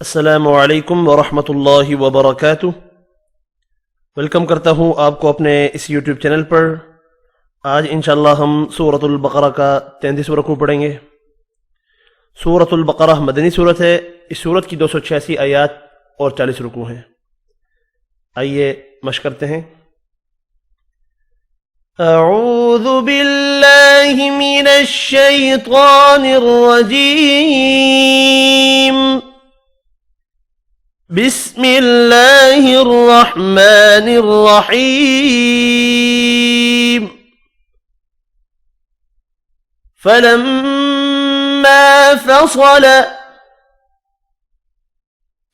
अस्सलामु अलैकुम वरहमतुल्लाहि वबरकातुह। वेलकम करता हूँ आपको अपने इस YouTube चैनल पर। आज इंशाअल्लाह हम सूरतुल बकरा का 33वां रुकू पढ़ेंगे। सूरतुल बकरा मदनी सूरत है। इस सूरत की 286 आयात और 40 रुकू हैं। आइए मश्क करते हैं। अऊज़ु बिल्लाहि मिनश शैतानिर रजीम। बिस्मिल्लाहिर रहमानिर रहीम। फलम्मा फसल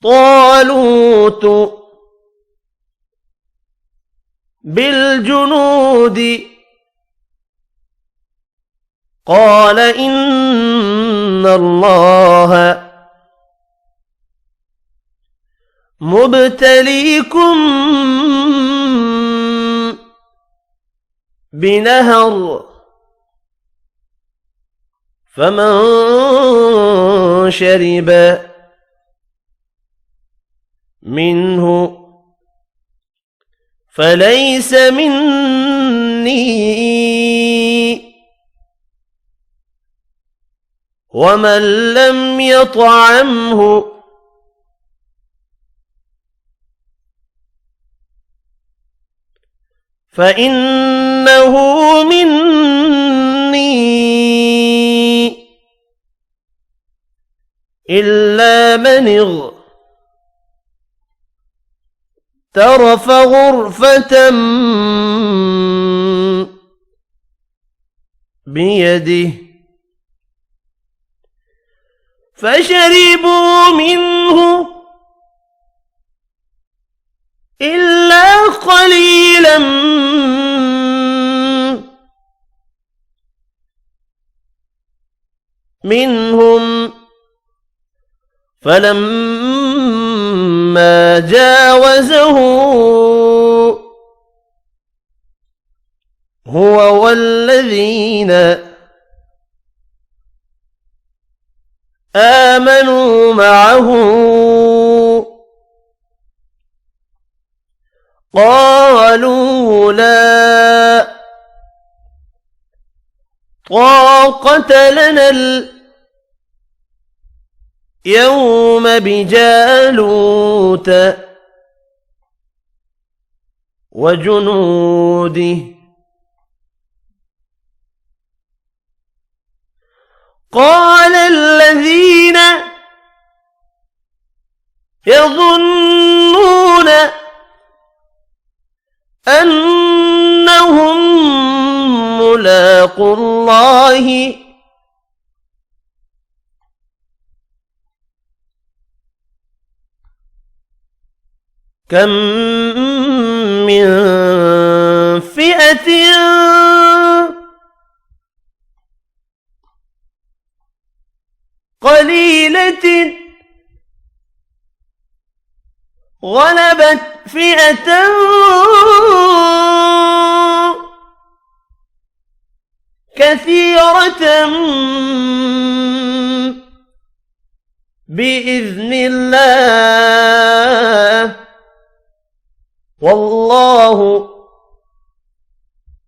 तालूत बिलजुनूद क़ाल इन्नल्लाह मुब्तलीकुम बिनहर फमन शरिब मिन्हु फलैस मिन्नी वमन लम यतअमहु फ़इन्नहु मिन्नी इल्ला मन इग़तरफ़ ग़ुरफ़तन बियदिही फ़शरिबू मिन्हु इल्ला क़लीलन मिन्हुम फलम्मा जावज़हु हुवा वल्लज़ीन आमनू मअहू क़ालू ला ताक़त लना यौम बिजालूत वजुनूदिही क़ाल الذين يظنون أنهم ملاقو الله كم من فئة قليلة غلبت فئة كثيرة بإذن الله والله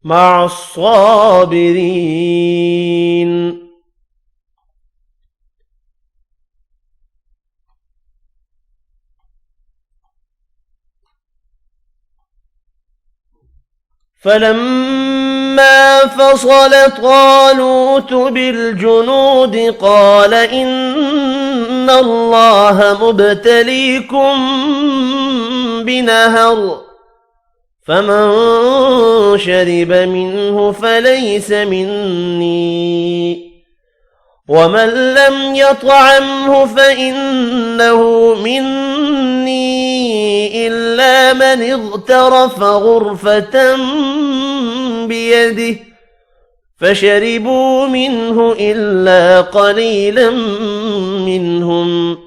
مع الصابرين. فلما فصل طالوت بالجنود قال إن الله مبتليكم بنهر فمن شرب منه فليس مني ومن لم يطعمه فإنه مني إلا من اغترف غرفة بيده فشربوا منه إلا قليلا منهم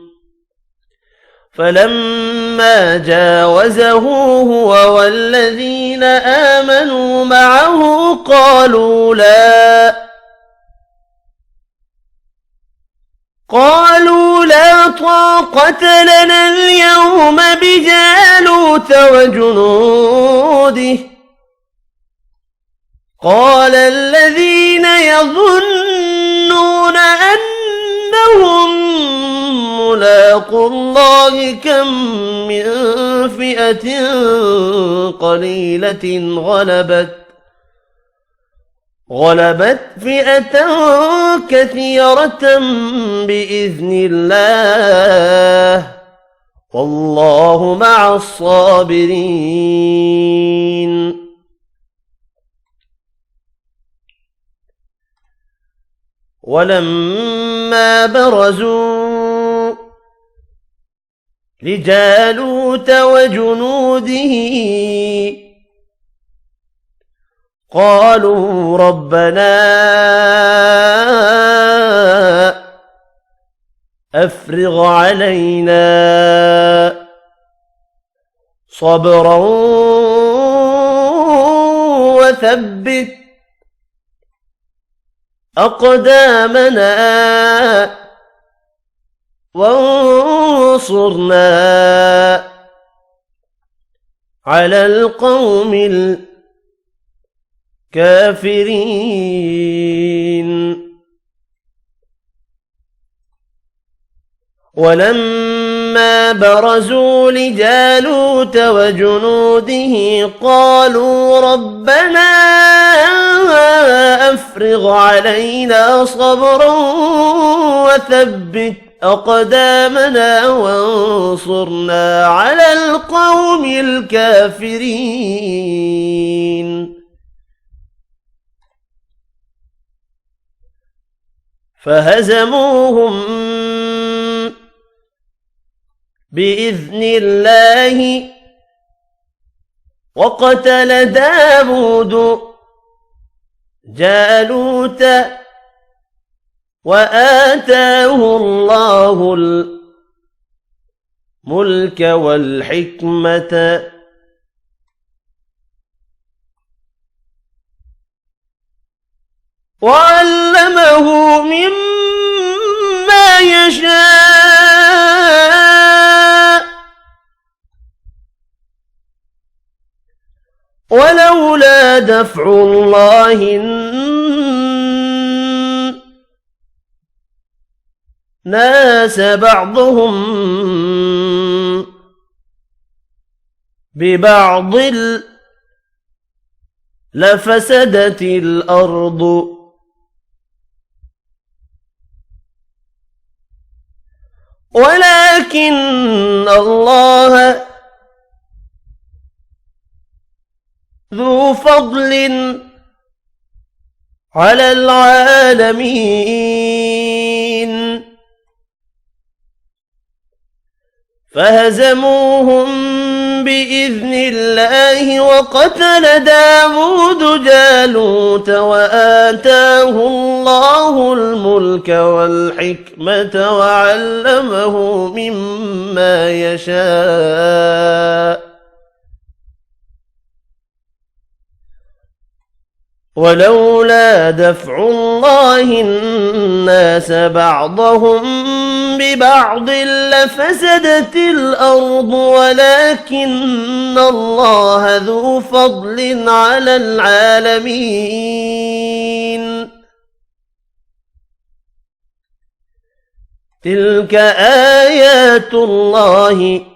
فلما جاوزه هو والذين آمنوا معه قالوا لا قالوا لا طاقة لنا اليوم بجالوت وجنوده قال الذين يظنون أنهم ملاقو الله كم من فئة قليلة غلبت فئة كثيرة بإذن الله والله مع الصابرين. ولما برزوا لجالوت وجنوده قالوا ربنا أفرغ علينا صبرا وثبت أقدامنا وانصرنا على القوم الكافرين. ولما برزوا لجالوت وجنوده قالوا ربنا أفرغ علينا صبرا وثبت أقدامنا وانصرنا على القوم الكافرين. فهزموهم بإذن الله وقتل داود جالوت وآتاه الله الملك والحكمة وعلمه مما يشاء ولولا دفع الله الناس بعضهم ببعض لفسدت الأرض ولكن الله ذو فضل على العالمين. فهزموهم بإذن الله وقتل داود جالوت وآتاه الله الملك والحكمة وعلمه مما يشاء ولولا دفع الله الناس بعضهم ببعض لفسدت الأرض ولكن الله ذو فضل على العالمين. تلك آيات الله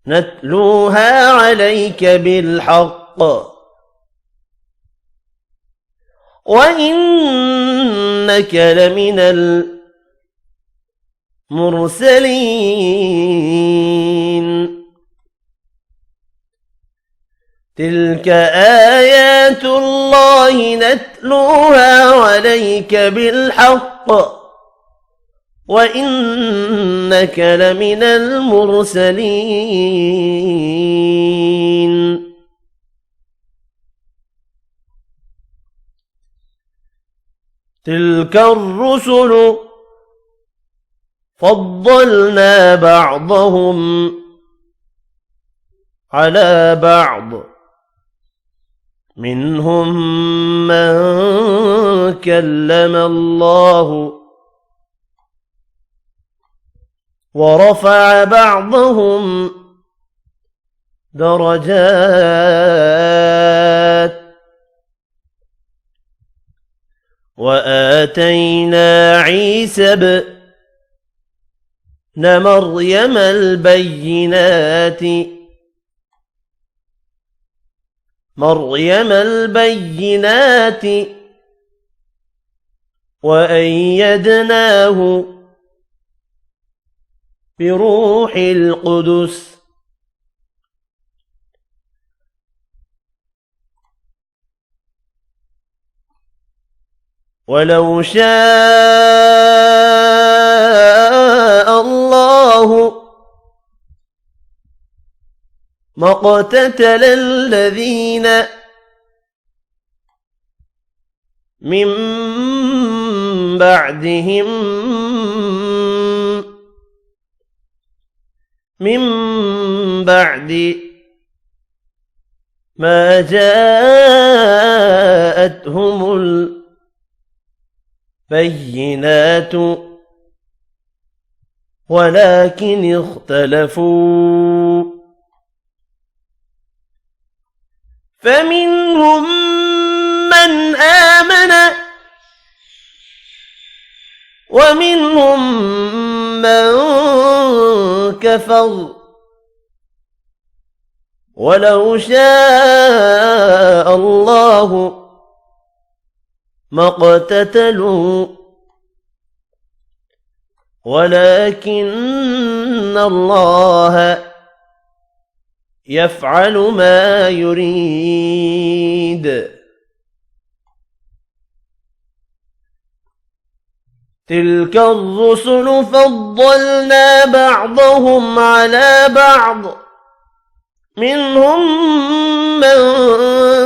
نتلوها عليك بالحق وإنك لمن المرسلين. تلك آيات الله نتلوها عليك بالحق وإنك لمن المرسلين. تلك الرسل فضلنا بعضهم على بعض منهم من كلم الله ورفع بعضهم درجات وآتينا عيسى ابن مريم البينات وأيدناه بروح القدس ولو شاء الله ما اقتتل الذين من بعدهم من بعد ما جاءتهم البينات ولكن اختلفوا فمنهم من آمن ومنهم من كفر ولو شاء الله ما اقتتلوا ولكن الله يفعل ما يريد تلك الرسل فضلنا بعضهم على بعض منهم من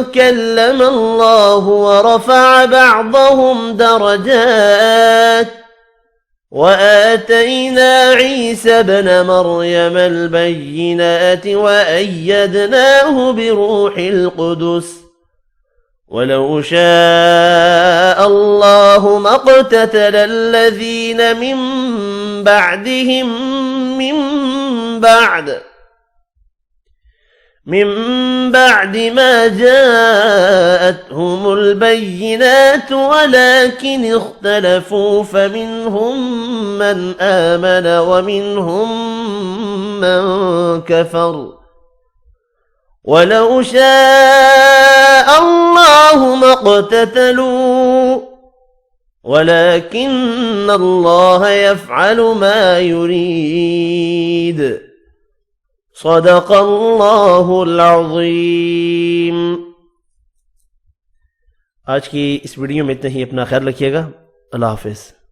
كلم الله ورفع بعضهم درجات وآتينا عيسى ابن مريم البينات وأيدناه بروح القدس ولو شاء الله ما اقتتل الذين من بعدهم من بعد ما جاءتهم البينات ولكن اختلفوا فمنهم من آمن ومنهم من كفر ولو شاء الله ما اقتتلوا ولكن الله يفعل ما يريد صدق الله العظीम। आज की इस वीडियो में इतना ही। अपना ख्याल रखिएगा। अल्लाह हाफिज़।